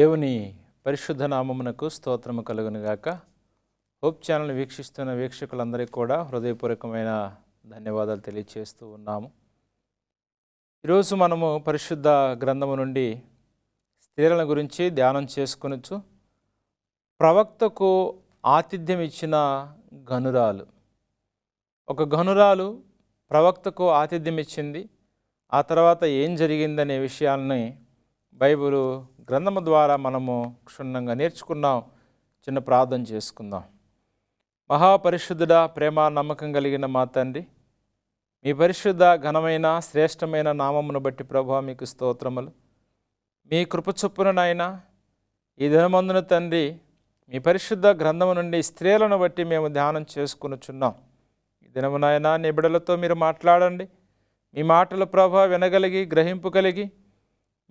దేవుని పరిశుద్ధ నామమునకు స్తోత్రము కలుగునుగాక. హోప్ ఛానల్ వీక్షిస్తున్న వీక్షకులందరికీ కూడా హృదయపూర్వకమైన ధన్యవాదాలు తెలియజేస్తూ ఉన్నాము. ఈరోజు మనము పరిశుద్ధ గ్రంథము నుండి స్త్రీల గురించి ధ్యానం చేసుకొనొచ్చు. ప్రవక్తకు ఆతిథ్యం ఇచ్చిన గనురాలు. ఒక గనురాలు ప్రవక్తకు ఆతిథ్యం ఇచ్చింది. ఆ తర్వాత ఏం జరిగిందనే విషయాల్ని బైబిలు గ్రంథము ద్వారా మనము క్షుణ్ణంగా నేర్చుకున్నాం. చిన్న ప్రార్థన చేసుకుందాం. మహాపరిశుద్ధుడా, ప్రేమ నమ్మకం కలిగిన మా తండ్రి, మీ పరిశుద్ధ ఘనమైన శ్రేష్టమైన నామమును బట్టి ప్రభువా మీకు స్తోత్రములు. మీ కృప చొప్పుననైనా ఈ దినమందున తండ్రి మీ పరిశుద్ధ గ్రంథము నుండి స్త్రీలను బట్టి మేము ధ్యానం చేసుకునుచున్నాం. ఈ దినమునైనా నీ బిడ్డలతో మీరు మాట్లాడండి. మీ మాటలు ప్రభువా వినగలిగి గ్రహింపు కలిగి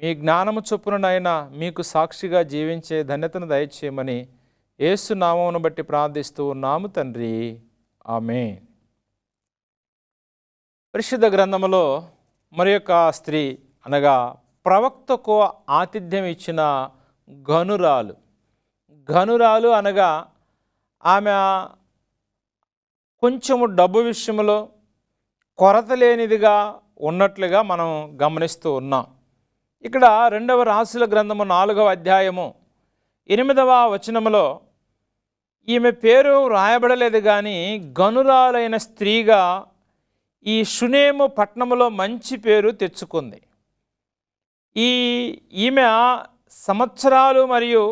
మీ జ్ఞానము చొప్పుననైనా మీకు సాక్షిగా జీవించే ధన్యతను దయచేయమని యేసు నామమును బట్టి ప్రార్థిస్తూ ఉన్నాము తండ్రి, ఆమేన్. పరిశుద్ధ గ్రంథములో మరి యొక్క స్త్రీ అనగా ప్రవక్తకు ఆతిథ్యం ఇచ్చిన గనురాలు. గనురాలు అనగా ఆమె కొంచెము డబ్బు విషయంలో కొరత లేనిదిగా ఉన్నట్లుగా మనం గమనిస్తూ ఉన్నాం. ఇక్కడ 2వ రాసుల గ్రంథము 4వ అధ్యాయము 8వ వచనములో ఈమె పేరు రాయబడలేదు, కానీ గనురాలైన స్త్రీగా ఈ షునేము పట్టణములో మంచి పేరు తెచ్చుకుంది. ఈమె సంవత్సరాలు మరియు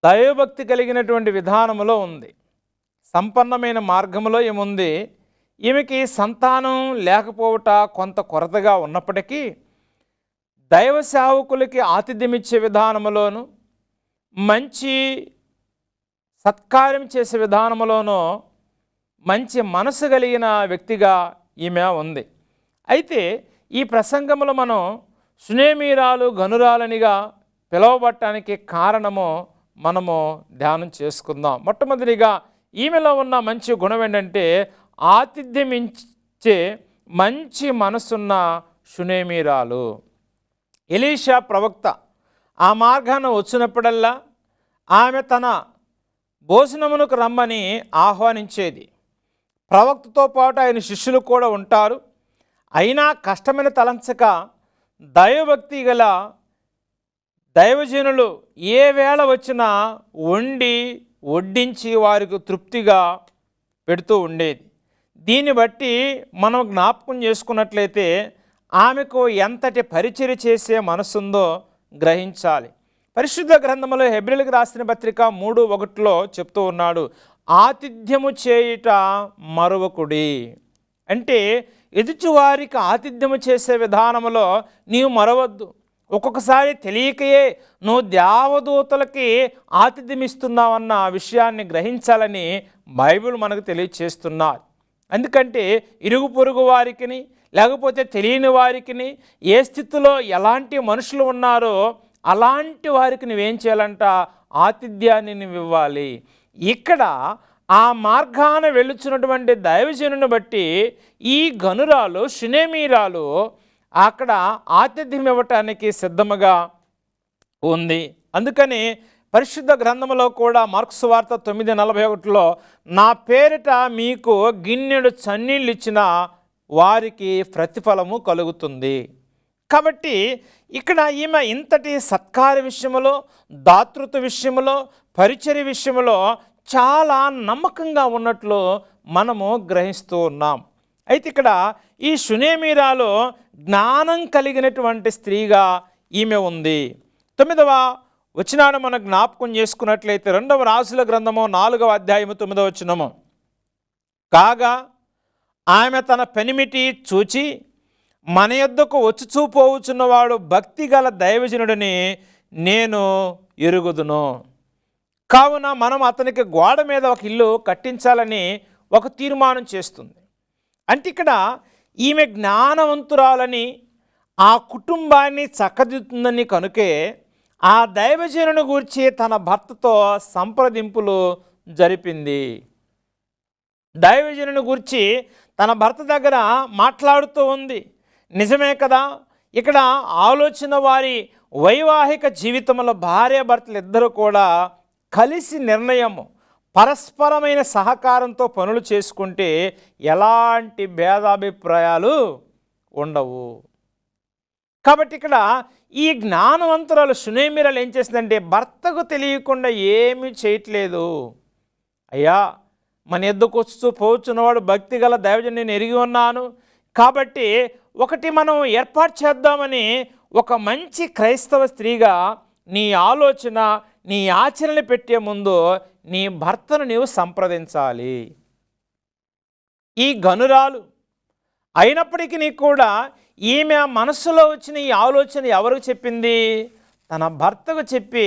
దైవభక్తి కలిగినటువంటి విధానములో ఉంది. సంపన్నమైన మార్గములో ఏముంది. ఈమెకి సంతానం లేకపోవట కొంత కొరతగా ఉన్నప్పటికీ దైవ సేవకులకి ఆతిథ్యం ఇచ్చే విధానములోను, మంచి సత్కార్యం చేసే విధానములోనూ మంచి మనసు కలిగిన వ్యక్తిగా ఈమె ఉంది. అయితే ఈ ప్రసంగంలో మనం షునేమీరాలు గనురాలనిగా పిలువబడటానికి కారణము మనము ధ్యానం చేసుకుందాం. మొట్టమొదటిగా ఈమెలో ఉన్న మంచి గుణం ఏంటంటే ఆతిథ్యం ఇచ్చే మంచి మనసున్న షునేమీరాలు. ఎలీషా ప్రవక్త ఆ మార్గాన వచ్చినప్పుడల్లా ఆమె తన భోజనమునకు రమ్మని ఆహ్వానించేది. ప్రవక్తతో పాటు ఆయన శిష్యులు కూడా ఉంటారు. అయినా కష్టమైన తలంచక దైవభక్తి గల దైవజనులు ఏ వేళ వచ్చినా వడ్డించి వారికి తృప్తిగా పెడుతూ ఉండేది. దీన్ని బట్టి మనం జ్ఞాపకం చేసుకున్నట్లయితే ఆమెకు ఎంతటి పరిచర్య చేసే మనసుందో గ్రహించాలి. పరిశుద్ధ గ్రంథంలో హెబ్రీయులకు రాసిన పత్రిక 3:1 చెప్తూ ఉన్నాడు, ఆతిథ్యము చేయుట మరువకుడి. అంటే ఎదుటివారికి ఆతిథ్యము చేసే విధానంలో నీవు మరవద్దు. ఒక్కొక్కసారి తెలియకయే నువ్వు దేవదూతలకి ఆతిథ్యం ఇస్తున్నావన్న విషయాన్ని గ్రహించాలని బైబిల్ మనకు తెలియచేస్తున్నారు. ఎందుకంటే ఇరుగు పొరుగు వారికి లేకపోతే తెలియని వారికి ఏ స్థితిలో ఎలాంటి మనుషులు ఉన్నారో అలాంటి వారికి నువ్వేం చేయాలంట, ఆతిథ్యాన్ని నువ్వు ఇవ్వాలి. ఇక్కడ ఆ మార్గాన వెళ్ళుచున్నటువంటి దైవజనుని బట్టి ఈ గనురాలు షునేమీరాలు అక్కడ ఆతిథ్యం ఇవ్వటానికి సిద్ధముగా ఉంది. అందుకని పరిశుద్ధ గ్రంథంలో కూడా మార్కు సువార్త 9:41 నా పేరిట మీకు గిన్నెడు చన్నీళ్ళు ఇచ్చిన వారికి ప్రతిఫలము కలుగుతుంది. కాబట్టి ఇక్కడ ఈమె ఇంతటి సత్కార విషయంలో, దాతృత్వ విషయంలో, పరిచర్య విషయంలో చాలా నమ్మకంగా ఉన్నట్లు మనము గ్రహిస్తూ ఉన్నాం. అయితే ఇక్కడ ఈ షునేమీరాలో జ్ఞానం కలిగినటువంటి స్త్రీగా ఈమె ఉంది. 9వ వచనాన్ని మనం జ్ఞాపకం చేసుకున్నట్లయితే 2వ రాసుల గ్రంథము 4వ అధ్యాయము 9వ వచనము, కాగా ఆమె తన పెనిమిటి చూచి మన యొద్దకు వచ్చుచూపోవుచున్నవాడు భక్తి గల దైవజనుడిని నేను ఎరుగుదును. కావున మనం అతనికి గోడ మీద ఒక ఇల్లు కట్టించాలని ఒక తీర్మానం చేస్తుంది. అంటే ఇక్కడ ఈమె జ్ఞానవంతురాలని, ఆ కుటుంబాన్ని చక్కదిద్దుతుందని కనుకే ఆ దైవజనుని గురించి తన భర్తతో సంప్రదింపులు జరిపింది. దైవజనుని గురించి తన భర్త దగ్గర మాట్లాడుతూ ఉంది. నిజమే కదా, ఇక్కడ ఆలోచన వారి వైవాహిక జీవితంలో భార్యాభర్తలు ఇద్దరు కూడా కలిసి నిర్ణయము పరస్పరమైన సహకారంతో పనులు చేసుకుంటే ఎలాంటి భేదాభిప్రాయాలు ఉండవు. కాబట్టి ఇక్కడ ఈ జ్ఞానవంతురాలు షునేమిరాలు ఏం చేసిందంటే భర్తకు తెలియకుండా ఏమీ చేయట్లేదు. అయ్యా, మన ఎద్దుకు వస్తూ పోచున్నవాడు భక్తి గల దైవజనుని నేను ఎరిగి ఉన్నాను, కాబట్టి ఒకటి మనం ఏర్పాటు చేద్దామని ఒక మంచి క్రైస్తవ స్త్రీగా నీ ఆలోచన నీ ఆచరణ పెట్టే ముందు నీ భర్తను నీవు సంప్రదించాలి. ఈ గనురాలు అయినప్పటికీ కూడా ఈమె మనసులో వచ్చిన ఈ ఆలోచన ఎవరికి చెప్పింది? తన భర్తకు చెప్పి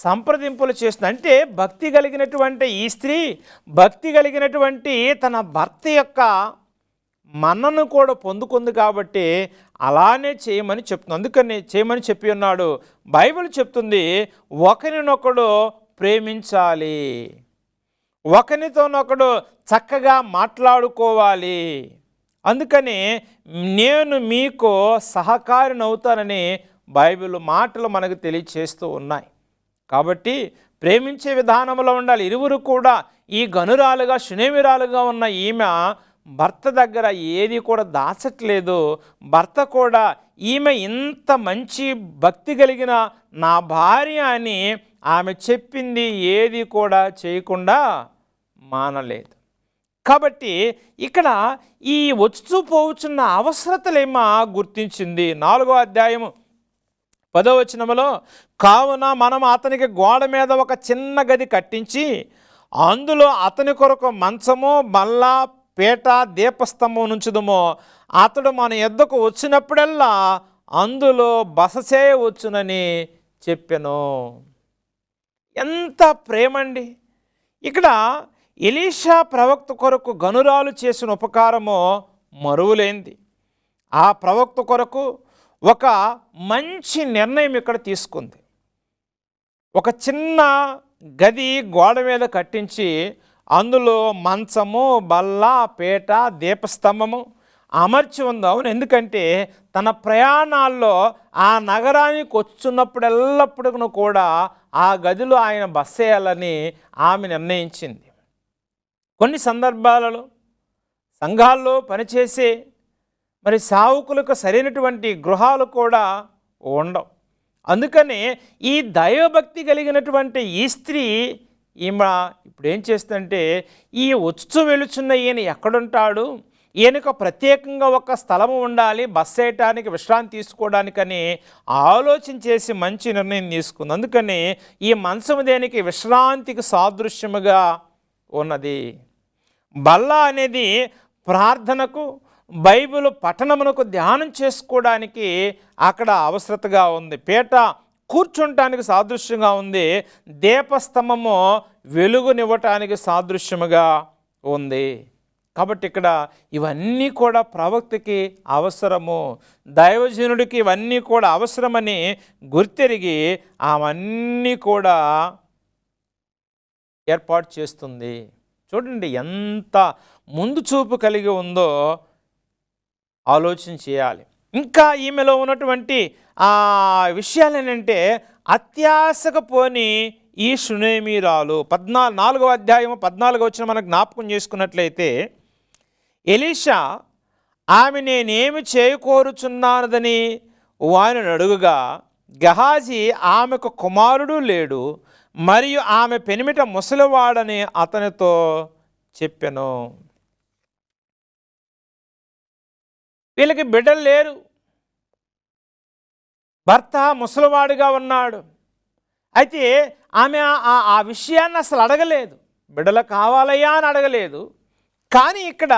సంప్రదింపులు చేస్తుంది. అంటే భక్తి కలిగినటువంటి ఈ స్త్రీ భక్తి కలిగినటువంటి తన భర్త యొక్క మన్నను కూడా పొందుకుంది కాబట్టి అలానే చేయమని చెప్తుంది. అందుకని చేయమని చెప్పి ఉన్నాడు. బైబిల్ చెప్తుంది ఒకరినొకడు ప్రేమించాలి, ఒకరితోనొకడు చక్కగా మాట్లాడుకోవాలి. అందుకని నేను మీకు సహకారినవుతానని బైబిల్ మాటలు మనకు తెలియచేస్తూ ఉన్నాయి. కాబట్టి ప్రేమించే విధానంలో ఉండాలి. ఇరువురు కూడా ఈ గనురాలుగా షునేమిరాలుగా ఉన్న ఈమె భర్త దగ్గర ఏది కూడా దాచట్లేదు. భర్త కూడా ఈమె ఇంత మంచి భక్తి కలిగిన నా భార్య అని ఆమె చెప్పింది ఏది కూడా చేయకుండా మానలేదు. కాబట్టి ఇక్కడ ఈ వచ్చుతూ పోవచ్చున్న అవసరతలేమో గుర్తించింది. 4వ అధ్యాయము 10వ వచనములో, కావున మనం అతనికి గోడ మీద ఒక చిన్న గది కట్టించి అందులో అతని కొరకు మంచము, బల్ల, పీట, దీపస్తంభం నుంచుదము. అతడు మన యొద్దకు వచ్చినప్పుడల్లా అందులో బస చేయవచ్చునని చెప్పెను. ఎంత ప్రేమండి! ఇక్కడ ఎలీషా ప్రవక్త కొరకు గనురాలు చేసిన ఉపకారము మరువులేంది. ఆ ప్రవక్త కొరకు ఒక మంచి నిర్ణయం ఇక్కడ తీసుకుంది. ఒక చిన్న గది గోడ మీద కట్టించి అందులో మంచము, బల్ల, పీట, దీపస్తంభము అమర్చి ఉంది. అవును, ఎందుకంటే తన ప్రయాణాల్లో ఆ నగరానికి వచ్చున్నప్పుడు ఎల్లప్పుడూ కూడా ఆ గదిలో ఆయన బస చేయాలని ఆమె నిర్ణయించింది. కొన్ని సందర్భాలలో సంఘాల్లో పనిచేసే సావుకులకు సరైనటువంటి గృహాలు కూడా ఉండవు. అందుకనే ఈ దైవభక్తి కలిగినటువంటి ఈ స్త్రీ ఈమె ఇప్పుడు ఏం చేస్తుందంటే ఈ వచ్చుతూ వెళుచున్న ఈయన ఎక్కడుంటాడు, ఈయనకు ప్రత్యేకంగా ఒక స్థలము ఉండాలి బస చేయటానికి, విశ్రాంతి తీసుకోవడానికని ఆలోచన చేసి మంచి నిర్ణయం తీసుకుంది. అందుకని ఈ మంచము దేనికి? విశ్రాంతికి సాదృశ్యముగా ఉన్నది. బల్ల అనేది ప్రార్థనకు, బైబిల్ పఠనమునకు, ధ్యానం చేసుకోవడానికి అక్కడ అవసరతగా ఉంది. పీట కూర్చుంటానికి సాదృశ్యంగా ఉంది. దీపస్తంభము వెలుగునివ్వటానికి సాదృశ్యముగా ఉంది. కాబట్టి ఇక్కడ ఇవన్నీ కూడా ప్రవక్తకి అవసరము, దైవజనుడికి ఇవన్నీ కూడా అవసరమని గుర్తెరిగి అవన్నీ కూడా ఏర్పాటు చేస్తుంది. చూడండి ఎంత ముందు చూపు కలిగి ఉందో ఆలోచన చేయాలి. ఇంకా ఈమెలో ఉన్నటువంటి ఆ విషయాలు ఏంటంటే అత్యాశకు పోని ఈ షునేమిరాలు 4వ అధ్యాయము 14వ వచనం మనకు జ్ఞాపకం చేసుకున్నట్లయితే, ఎలీషా ఆమె నేనేమి చేయకోరుచున్నానదని వారిని అడుగుగా, గెహాజీ ఆమెకు కుమారుడు లేడు, మరియు ఆమె పెనిమిట ముసలివాడని అతనితో చెప్పెను. వీళ్ళకి బిడ్డలు లేరు, భర్త ముసలివాడుగా ఉన్నాడు. అయితే ఆమె ఆ విషయాన్ని అసలు అడగలేదు, బిడ్డలు కావాలయ్యా అని అడగలేదు. కానీ ఇక్కడ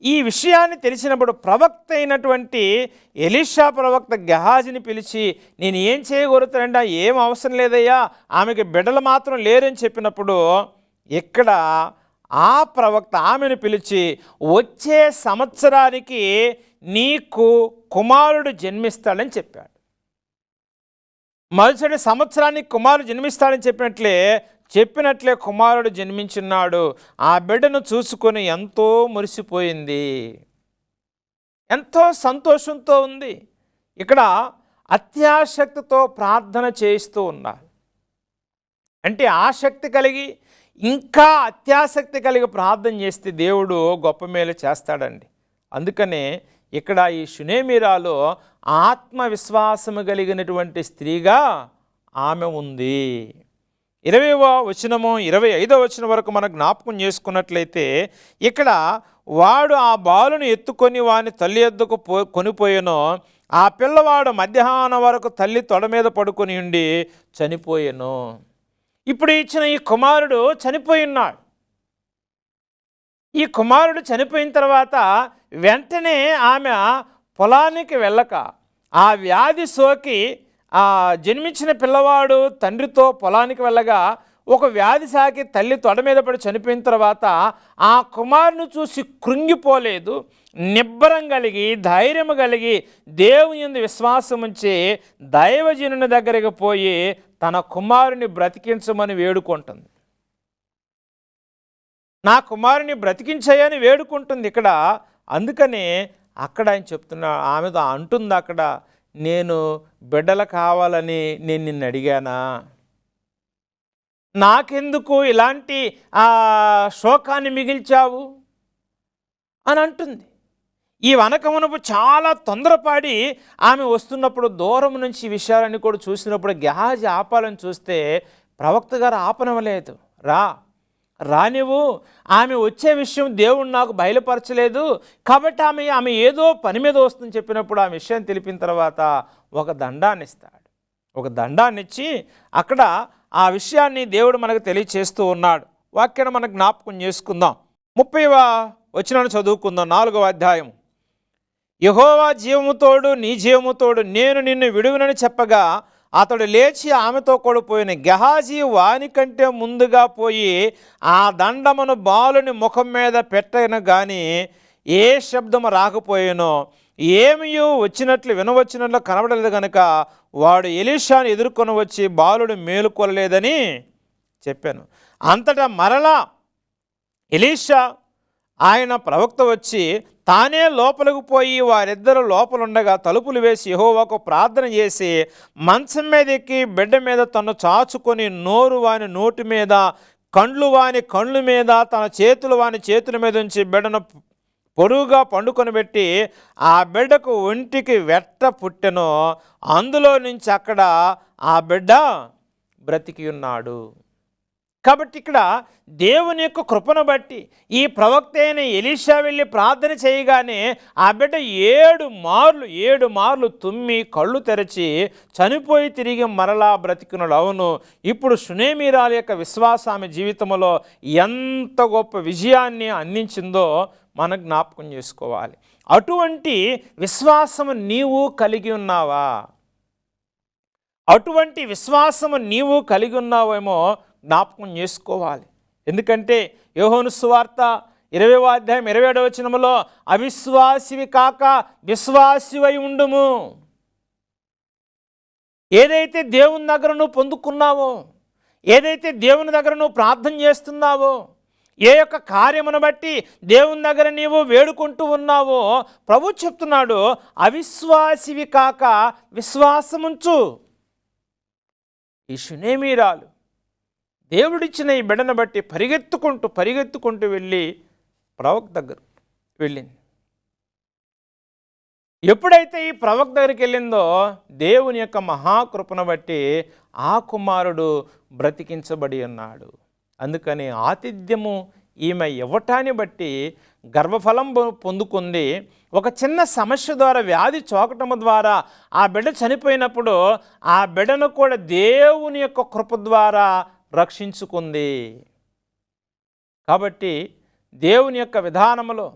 ఈ విషయాన్ని తెలిసినప్పుడు ప్రవక్త అయినటువంటి ఎలీషా ప్రవక్త గెహాజీని పిలిచి, నేను ఏం చేయగలుగుతానంటే ఏం అవసరం లేదయ్యా, ఆమెకి బిడ్డలు మాత్రం లేరని చెప్పినప్పుడు ఇక్కడ ఆ ప్రవక్త ఆమెను పిలిచి, వచ్చే సంవత్సరానికి నీకు కుమారుడు జన్మిస్తాడని చెప్పాడు. మరుసటి సంవత్సరానికి కుమారుడు జన్మిస్తాడని చెప్పినట్లే కుమారుడు జన్మించున్నాడు. ఆ బిడ్డను చూసుకొని ఎంతో మురిసిపోయింది, ఎంతో సంతోషంతో ఉంది. ఇక్కడ అత్యాసక్తితో ప్రార్థన చేస్తూ ఉన్నారు. అంటే ఆసక్తి కలిగి ఇంకా అత్యాసక్తి కలిగి ప్రార్థన చేస్తే దేవుడు గొప్ప మేలు చేస్తాడండి. అందుకనే ఇక్కడ ఈ షునేమీరాలో ఆత్మవిశ్వాసము కలిగినటువంటి స్త్రీగా ఆమె ఉంది. 20వ వచనము 25వ వచనం వరకు మనం జ్ఞాపకం చేసుకున్నట్లయితే ఇక్కడ వాడు ఆ బాలును ఎత్తుకొని వాని తల్లి యొద్దకు కొనిపోయెను. ఆ పిల్లవాడు మధ్యాహ్నం వరకు తల్లి తొడ మీద పడుకొని ఉండి చనిపోయెను. ఇప్పుడు ఇచ్చిన ఈ కుమారుడు చనిపోయి ఉన్నాడు. ఈ కుమారుడు చనిపోయిన తర్వాత వెంటనే ఆమె పొలానికి వెళ్ళక ఆ వ్యాధి సోకి జన్మించిన పిల్లవాడు తండ్రితో పొలానికి వెళ్ళగా ఒక వ్యాధి సాకి తల్లి తొడ మీద పడి చనిపోయిన తర్వాత ఆ కుమారుని చూసి కృంగిపోలేదు. నిబ్బరం కలిగి ధైర్యం కలిగి దేవుని యందు విశ్వాసం ఉంచి దైవజనుని దగ్గరికి పోయి తన కుమారుని బ్రతికించమని వేడుకుంటుంది. నా కుమారుని బ్రతికించయ్యని వేడుకుంటుంది ఇక్కడ. అందుకనే అక్కడ ఆయన చెప్తున్నా, ఆమెతో అంటుంది అక్కడ, నేను బిడ్డలు కావాలని నేను నిన్ను అడిగానా? నాకెందుకు ఇలాంటి శోకాన్ని మిగిల్చావు అని అంటుంది. ఈ వనకమునపు చాలా తొందరపాడి ఆమె వస్తున్నప్పుడు దూరం నుంచి ఈ విషయాలన్నీ కూడా చూసినప్పుడు గెహాజీ ఆపాలని చూస్తే ప్రవక్త గారు ఆపనవలేదు. రానివ్వు, ఆమె వచ్చే విషయం దేవుడు నాకు బయలుపరచలేదు కాబట్టి ఆమె ఏదో పని మీద వస్తుందని చెప్పినప్పుడు ఆ విషయం తెలిపిన తర్వాత ఒక దండాన్ని ఇస్తాడు. ఒక దండాన్ని ఇచ్చి అక్కడ ఆ విషయాన్ని దేవుడు మనకు తెలియచేస్తూ ఉన్నాడు. వాక్యాన్ని మనకు జ్ఞాపకం చేసుకుందాం. 30వ వచనాన్ని చదువుకుందాం. 4వ అధ్యాయం. యెహోవా జీవముతోడు నీ జీవముతోడు నేను నిన్ను విడువనని చెప్పగా అతడు లేచి ఆమెతో కూడా పోయిన. గెహాజీ వానికంటే ముందుగా పోయి ఆ దండమును బాలుని ముఖం మీద పెట్టను కానీ ఏ శబ్దము రాకపోయానో ఏమియో వచ్చినట్లు వినవచ్చినట్లు కనబడలేదు కనుక వాడు ఎలీషాను ఎదుర్కొని వచ్చి బాలుడు మేలుకొనలేదని చెప్పాను. అంతటా మరలా ఎలీషా ఆయన ప్రవక్త వచ్చి తానే లోపలికి పోయి వారిద్దరు లోపలుండగా తలుపులు వేసి యెహోవాకు ప్రార్థన చేసి మంచం మీద ఎక్కి బిడ్డ మీద తను చాచుకొని నోరు వాని నోటి మీద కండ్లు వాని కండ్ల మీద తన చేతులు వాని చేతుల మీద ఉంచి బిడ్డను పొడుగుగా పండుకొని పెట్టి ఆ బిడ్డకు ఒంటికి వెట్ట పుట్టెను. అందులో నుంచి అక్కడ ఆ బిడ్డ బ్రతికి ఉన్నాడు. కాబట్టి ఇక్కడ దేవుని యొక్క కృపను బట్టి ఈ ప్రవక్త అయిన ఎలీషా వెళ్ళి ప్రార్థన చేయగానే ఆ బిడ్డ 7 మార్లు తుమ్మి కళ్ళు తెరచి చనిపోయి తిరిగి మరలా బ్రతికినాడు. అవును, ఇప్పుడు షునేమీరాల యొక్క విశ్వాసం ఆమె జీవితంలో ఎంత గొప్ప విజయాన్ని అందించిందో మనం జ్ఞాపకం చేసుకోవాలి. అటువంటి విశ్వాసము నీవు కలిగి ఉన్నావా? అటువంటి విశ్వాసము నీవు కలిగి ఉన్నావేమో జ్ఞాపకం చేసుకోవాలి. ఎందుకంటే యోహాను సువార్త 20వ అధ్యాయం 27వ వచనములో అవిశ్వాసివి కాక విశ్వాసివై ఉండుము. ఏదైతే దేవుని దగ్గర నువ్వు పొందుకున్నావో, ఏదైతే దేవుని దగ్గర నువ్వు ప్రార్థన చేస్తున్నావో, ఏ యొక్క కార్యమును బట్టి దేవుని దగ్గర నీవు వేడుకుంటూ ఉన్నావో ప్రభు చెప్తున్నాడు, అవిశ్వాసివి కాక విశ్వాసముంచు. ఈ షునేమీరాలు దేవుడిచ్చిన ఈ బిడ్డను బట్టి పరిగెత్తుకుంటూ వెళ్ళి ప్రవక్త దగ్గర వెళ్ళింది. ఎప్పుడైతే ఈ ప్రవక్త దగ్గరికి వెళ్ళిందో దేవుని యొక్క మహాకృపను బట్టి ఆ కుమారుడు బ్రతికించబడి ఉన్నాడు. అందుకని ఆతిథ్యము ఈమె ఇవ్వటాన్ని బట్టి గర్భఫలం పొందుకుంది. ఒక చిన్న సమస్య ద్వారా, వ్యాధి చోకటము ద్వారా ఆ బిడ్డ చనిపోయినప్పుడు ఆ బిడ్డను కూడా దేవుని యొక్క కృప ద్వారా రక్షించుకుంది. కాబట్టి దేవుని యొక్క విధానములో,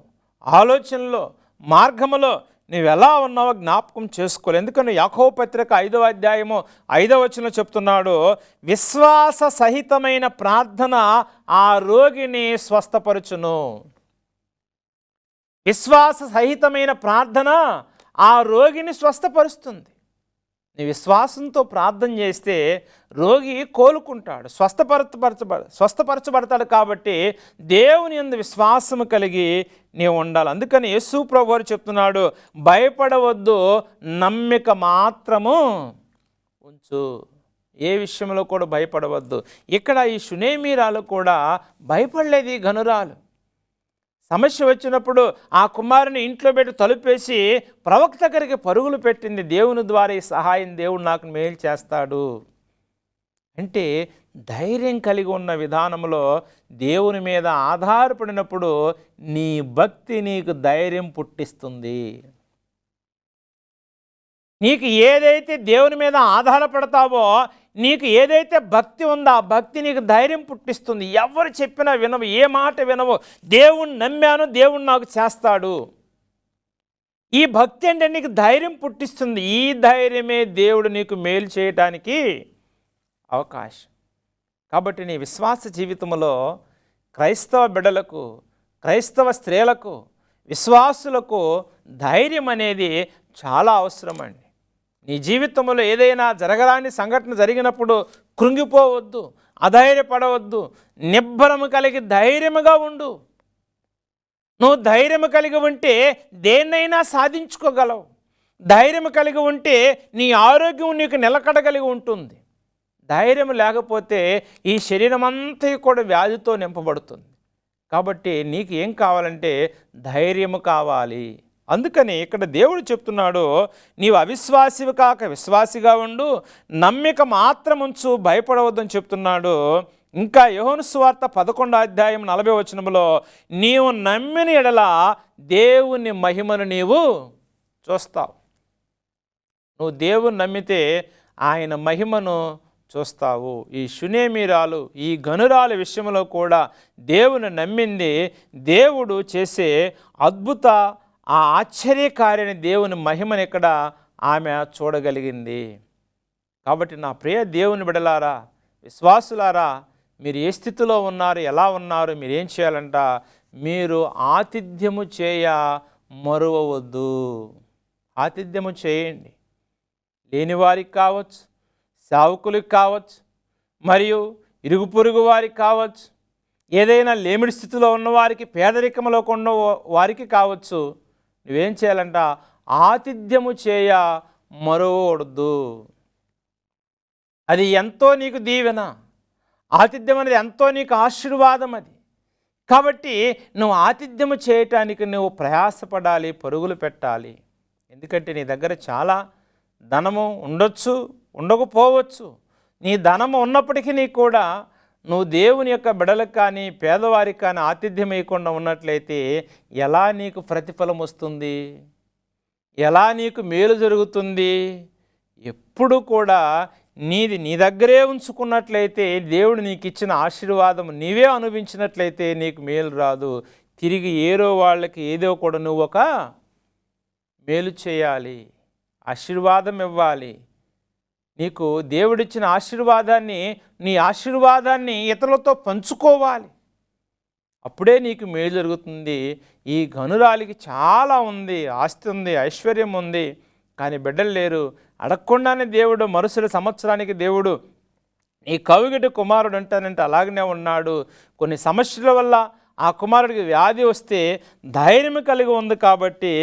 ఆలోచనలో, మార్గములో నువ్వు ఎలా ఉన్నావో జ్ఞాపకం చేసుకోవాలి. ఎందుకంటే యాకోబు పత్రిక 5వ అధ్యాయము 5వ వచనంలో చెప్తున్నాడు, విశ్వాస సహితమైన ప్రార్థన ఆ రోగిని స్వస్థపరచును. విశ్వాస సహితమైన ప్రార్థన ఆ రోగిని స్వస్థపరుస్తుంది. నీ విశ్వాసంతో ప్రార్థన చేస్తే రోగి కోలుకుంటాడు, స్వస్థపరచబడతాడు. కాబట్టి దేవుని యందు విశ్వాసము కలిగి నీవు ఉండాలి. అందుకని యేసు ప్రభువారు చెప్తున్నాడు, భయపడవద్దు, నమ్మిక మాత్రము ఉంచు. ఏ విషయంలో కూడా భయపడవద్దు. ఇక్కడ ఈ షునేమీరాలు కూడా భయపడలేదు. ఈ గనురాలు సమస్య వచ్చినప్పుడు ఆ కుమారుని ఇంట్లో పెట్టి తలుపేసి ప్రవక్త దగ్గరికి పరుగులు పెట్టింది. దేవుని ద్వారా ఈ సహాయం దేవుడు నాకు మేలు చేస్తాడు అంటే ధైర్యం కలిగి ఉన్న విధానంలో దేవుని మీద ఆధారపడినప్పుడు నీ భక్తి నీకు ధైర్యం పుట్టిస్తుంది. నీకు ఏదైతే దేవుని మీద ఆధారపడతావో, నీకు ఏదైతే భక్తి ఉందో ఆ భక్తి నీకు ధైర్యం పుట్టిస్తుంది. ఎవరు చెప్పినా వినవు, ఏ మాట వినవు. దేవుణ్ణి నమ్మాను, దేవుడు నాకు చేస్తాడు. ఈ భక్తి అంటే నీకు ధైర్యం పుట్టిస్తుంది. ఈ ధైర్యమే దేవుడు నీకు మేలు చేయటానికి అవకాశం. కాబట్టి నీ విశ్వాస జీవితంలో క్రైస్తవ బిడ్డలకు, క్రైస్తవ స్త్రీలకు, విశ్వాసులకు ధైర్యం అనేది చాలా అవసరం అండి. నీ జీవితంలో ఏదైనా జరగరాని సంఘటన జరిగినప్పుడు కృంగిపోవద్దు, అధైర్యపడవద్దు. నిబ్బరము కలిగి ధైర్యముగా ఉండు. నువ్వు ధైర్యం కలిగి ఉంటే దేన్నైనా సాధించుకోగలవు. ధైర్యం కలిగి ఉంటే నీ ఆరోగ్యం నీకు నిలకడగలిగి ఉంటుంది. ధైర్యం లేకపోతే ఈ శరీరం అంతా కూడా వ్యాధితో నింపబడుతుంది. కాబట్టి నీకు ఏం కావాలంటే ధైర్యము కావాలి. అందుకని ఇక్కడ దేవుడు చెప్తున్నాడు, నీవు అవిశ్వాసివి కాక విశ్వాసిగా ఉండు, నమ్మిక మాత్రం ఉంచు, భయపడవద్దని చెప్తున్నాడు. ఇంకా యోహాను సువార్త 11:40 నీవు నమ్మిన ఎడల దేవుని మహిమను నీవు చూస్తావు. నువ్వు దేవుని నమ్మితే ఆయన మహిమను చూస్తావు. ఈ షునేమీరాలు, ఈ గనురాల విషయంలో కూడా దేవుని నమ్మింది. దేవుడు చేసే అద్భుత ఆ ఆశ్చర్యకార్యని దేవుని మహిమను ఇక్కడ ఆమె చూడగలిగింది. కాబట్టి నా ప్రియ దేవుని బిడ్డలారా, విశ్వాసులారా, మీరు ఏ స్థితిలో ఉన్నారు, ఎలా ఉన్నారు, మీరు ఏం చేయాలంట, మీరు ఆతిథ్యము చేయ మరువవద్దు. ఆతిథ్యము చేయండి. లేని వారికి కావచ్చు, సేవకులకు కావచ్చు, మరియు ఇరుగు పొరుగు వారికి కావచ్చు, ఏదైనా లేమిడి స్థితిలో ఉన్నవారికి, పేదరికంలో ఉన్న వారికి కావచ్చు. నువ్వేం చేయాలంట, ఆతిథ్యము చేయ మరువకూడదు. అది ఎంతో నీకు దీవెన. ఆతిథ్యం అనేది ఎంతో నీకు ఆశీర్వాదం. అది కాబట్టి నువ్వు ఆతిథ్యము చేయటానికి నువ్వు ప్రయాసపడాలి, పరుగులు పెట్టాలి. ఎందుకంటే నీ దగ్గర చాలా ధనము ఉండొచ్చు, ఉండకపోవచ్చు. నీ ధనము ఉన్నప్పటికీ కూడా నువ్వు దేవుని యొక్క బిడలకు కానీ పేదవారికి కానీ ఆతిథ్యం ఇవ్వకుండా ఉన్నట్లయితే ఎలా నీకు ప్రతిఫలం వస్తుంది, ఎలా నీకు మేలు జరుగుతుంది? ఎప్పుడు కూడా నీది నీ దగ్గరే ఉంచుకున్నట్లయితే దేవుడు నీకు ఇచ్చిన ఆశీర్వాదం నీవే అనుభవించినట్లయితే నీకు మేలు రాదు. తిరిగి ఏరో వాళ్ళకి ఏదో కూడా నువ్వు ఒక మేలు చేయాలి, ఆశీర్వాదం ఇవ్వాలి. నీకు దేవుడిచ్చిన ఆశీర్వాదాన్ని, నీ ఆశీర్వాదాన్ని ఇతరులతో పంచుకోవాలి. అప్పుడే నీకు మేలు జరుగుతుంది. ఈ గనురాలికి చాలా ఉంది, ఆస్తి ఉంది, ఐశ్వర్యం ఉంది, కానీ బిడ్డలు లేరు. అడగకుండానే దేవుడు మరుసటి సంవత్సరానికి దేవుడు ఈ కవిగటి కుమారుడు అంటానంటే అలాగనే ఉన్నాడు. కొన్ని సమస్యల వల్ల ఆ కుమారుడికి వ్యాధి వస్తే ధైర్యం కలిగి ఉంది కాబట్టి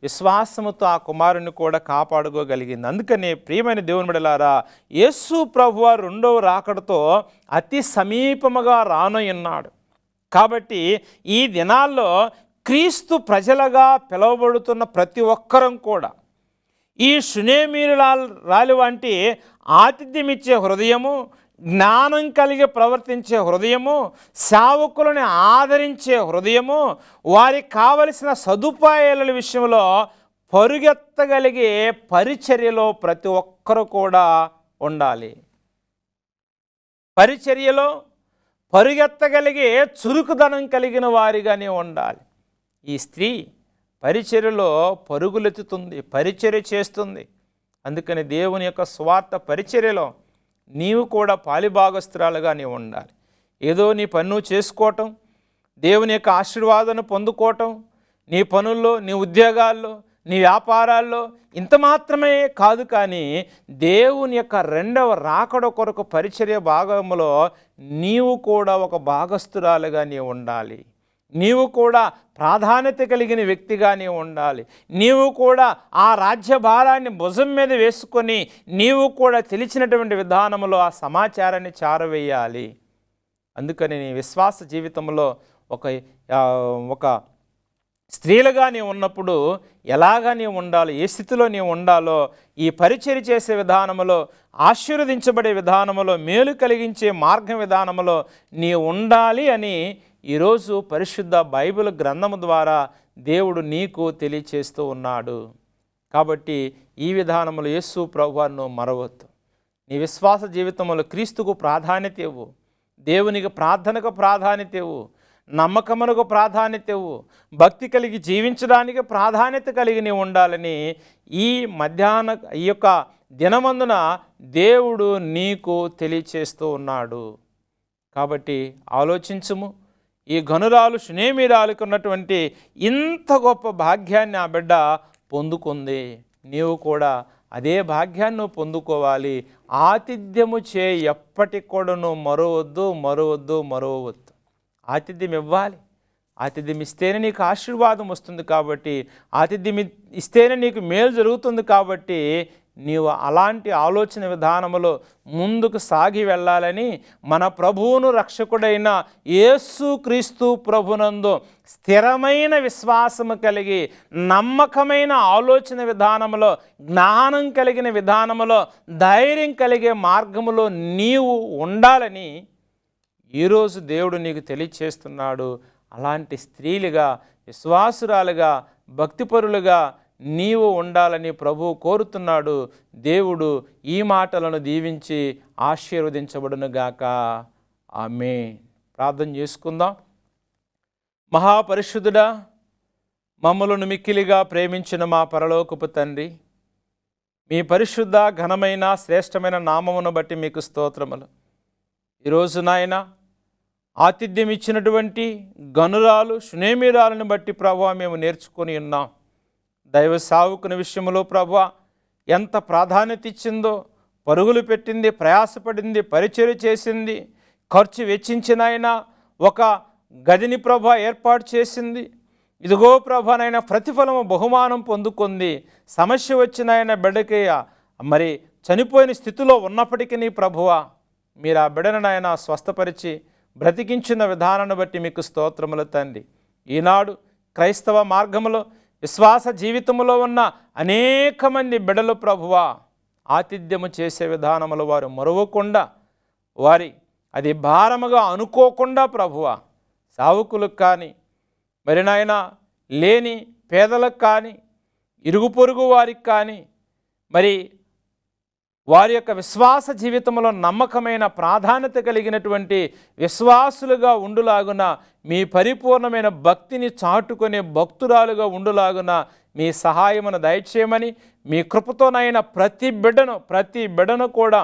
విశ్వాసముతో ఆ కుమారుని కూడా కాపాడుకోగలిగింది. అందుకని ప్రియమైన దేవుని బిడ్డలారా, యేసు ప్రభువారు రెండవ రాకడతో అతి సమీపముగా రానున్నాడు. కాబట్టి ఈ దినాల్లో క్రీస్తు ప్రజలుగా పిలువబడుతున్న ప్రతి ఒక్కరం కూడా ఈ షునేమీరాలి వంటి ఆతిథ్యమిచ్చే హృదయము, జ్ఞానం కలిగి ప్రవర్తించే హృదయము, సేవకులను ఆదరించే హృదయము, వారికి కావలసిన సదుపాయాల విషయంలో పరుగెత్తగలిగే పరిచర్యలో ప్రతి ఒక్కరు కూడా ఉండాలి. పరిచర్యలో పరుగెత్తగలిగే చురుకుదనం కలిగిన వారిగానే ఉండాలి. ఈ స్త్రీ పరిచర్యలో పరుగులెత్తుతుంది, పరిచర్య చేస్తుంది. అందుకని దేవుని యొక్క స్వార్థ పరిచర్యలో నీవు కూడా పాలిభాగస్తురాలుగా నీవు ఉండాలి. ఏదో నీ పన్ను చేసుకోవటం, దేవుని యొక్క ఆశీర్వాదాన్ని పొందుకోవటం, నీ పనుల్లో, నీ ఉద్యోగాల్లో, నీ వ్యాపారాల్లో ఇంత మాత్రమే కాదు, కానీ దేవుని యొక్క రెండవ రాకడ కొరకు పరిచర్య భాగంలో నీవు కూడా ఒక భాగస్తురాలుగా నీవు ఉండాలి. నీవు కూడా ప్రాధాన్యత కలిగిన వ్యక్తిగా నీవు ఉండాలి. నీవు కూడా ఆ రాజ్య భారాన్ని భుజం మీద వేసుకొని నీవు కూడా తెలిసినటువంటి విధానంలో ఆ సమాచారాన్ని చేరవేయాలి. అందుకని నీ విశ్వాస జీవితంలో ఒక స్త్రీలుగా నీవు ఉన్నప్పుడు ఎలాగా నీవు ఉండాలో, ఏ స్థితిలో నీవు ఉండాలో, ఈ పరిచర్య చేసే విధానంలో, ఆశీర్వదించబడే విధానంలో, మేలు కలిగించే మార్గం విధానంలో నీవు ఉండాలి అని ఈరోజు పరిశుద్ధ బైబిల్ గ్రంథము ద్వారా దేవుడు నీకు తెలియచేస్తూ ఉన్నాడు. కాబట్టి ఈ విధానంలో యేసు ప్రభువును మరవద్దు. నీ విశ్వాస జీవితంలో క్రీస్తుకు ప్రాధాన్యత ఇవ్వు, దేవునికి ప్రార్థనకు ప్రాధాన్యత ఇవ్వు, నమ్మకమునకు ప్రాధాన్యత ఇవ్వు, భక్తి కలిగి జీవించడానికి ప్రాధాన్యత కలిగి నీవు ఉండాలని ఈ యొక్క దినమందున దేవుడు నీకు తెలియచేస్తూ ఉన్నాడు. కాబట్టి ఆలోచించుము. ఈ గనురాలు షునేమీరాలకు ఉన్నటువంటి ఇంత గొప్ప భాగ్యాన్ని ఆ బిడ్డ పొందుకుంది. నీవు కూడా అదే భాగ్యాన్ని పొందుకోవాలి. ఆతిథ్యము చే ఎప్పటికి కూడా నువ్వు మరవద్దు. ఆతిథ్యం ఇవ్వాలి. ఆతిథ్యం ఇస్తేనే నీకు ఆశీర్వాదం వస్తుంది. కాబట్టి ఆతిథ్యం ఇస్తేనే నీకు మేలు జరుగుతుంది. కాబట్టి నీవు అలాంటి ఆలోచన విధానంలో ముందుకు సాగి వెళ్ళాలని మన ప్రభువును రక్షకుడైన యేసుక్రీస్తు ప్రభునందు స్థిరమైన విశ్వాసము కలిగి, నమ్మకమైన ఆలోచన విధానంలో, జ్ఞానం కలిగిన విధానంలో, ధైర్యం కలిగే మార్గములో నీవు ఉండాలని ఈరోజు దేవుడు నీకు తెలియచేస్తున్నాడు. అలాంటి స్త్రీలుగా, విశ్వాసురాలుగా, భక్తిపరులుగా నీవు ఉండాలని ప్రభువు కోరుతున్నాడు. దేవుడు ఈ మాటలను దీవించి ఆశీర్వదించబడునుగాక. ఆమేన్. ప్రార్థన చేసుకుందాం. మహాపరిశుద్ధుడా, మమ్మలను మిక్కిలిగా ప్రేమించిన మా పరలోకపు తండ్రి, మీ పరిశుద్ధ ఘనమైన శ్రేష్టమైన నామమును బట్టి మీకు స్తోత్రములు. ఈరోజు నాయన ఆతిథ్యం ఇచ్చినటువంటి గనురాలు షునేమీరాలను బట్టి ప్రభువా మేము నేర్చుకొని ఉన్నాం. దైవ సావుకుని విషయంలో ప్రభువా ఎంత ప్రాధాన్యత ఇచ్చిందో, పరుగులు పెట్టింది, ప్రయాసపడింది, పరిచర్య చేసింది, ఖర్చు వెచ్చించిన ఆయన ఒక గదిని ప్రభువా ఏర్పాటు చేసింది. ఇదిగో ప్రభువానైనా ప్రతిఫలము బహుమానం పొందుకుంది. సమస్య వచ్చిన ఆయన బిడ్డకి మరి చనిపోయిన స్థితిలో ఉన్నప్పటికీ నీ ప్రభువా మీరు ఆ బిడ్డను ఆయన స్వస్థపరిచి బ్రతికించిన విధానాన్ని బట్టి మీకు స్తోత్రములు తండ్రి. ఈనాడు క్రైస్తవ మార్గములో, విశ్వాస జీవితంలో ఉన్న అనేక మంది బిడ్డలు ప్రభువా ఆతిథ్యము చేసే విధానములు వారు మరువకుండా, వారి అది భారముగా అనుకోకుండా ప్రభువా సావుకులకు కానీ, మరి నాయన లేని పేదలకు కానీ, ఇరుగు పొరుగు వారికి కానీ, మరి వారి యొక్క విశ్వాస జీవితంలో నమ్మకమైన ప్రాధాన్యత కలిగినటువంటి విశ్వాసులుగా ఉండులాగున, మీ పరిపూర్ణమైన భక్తిని చాటుకునే భక్తురాలుగా ఉండులాగున మీ సహాయమును దయచేయమని, మీ కృపతోనైనా ప్రతి బిడ్డను కూడా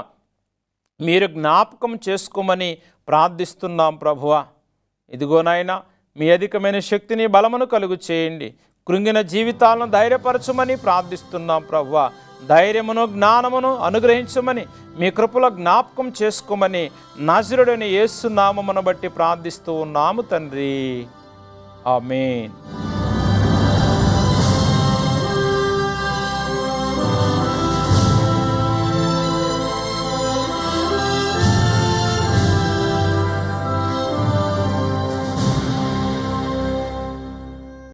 మీరు జ్ఞాపకం చేసుకోమని ప్రార్థిస్తున్నాం ప్రభువా. ఇదిగోనైనా మీ అధికమైన శక్తిని బలమును కలుగు చేయండి. కృంగిన జీవితాలను ధైర్యపరచమని ప్రార్థిస్తున్నాం ప్రభువా. ధైర్యమును జ్ఞానమును అనుగ్రహించమని, మీ కృపలో జ్ఞాపకం చేసుకోమని నజరుడైన యేసు నామమును బట్టి ప్రార్థిస్తూ ఉన్నాము తండ్రి. ఆమేన్.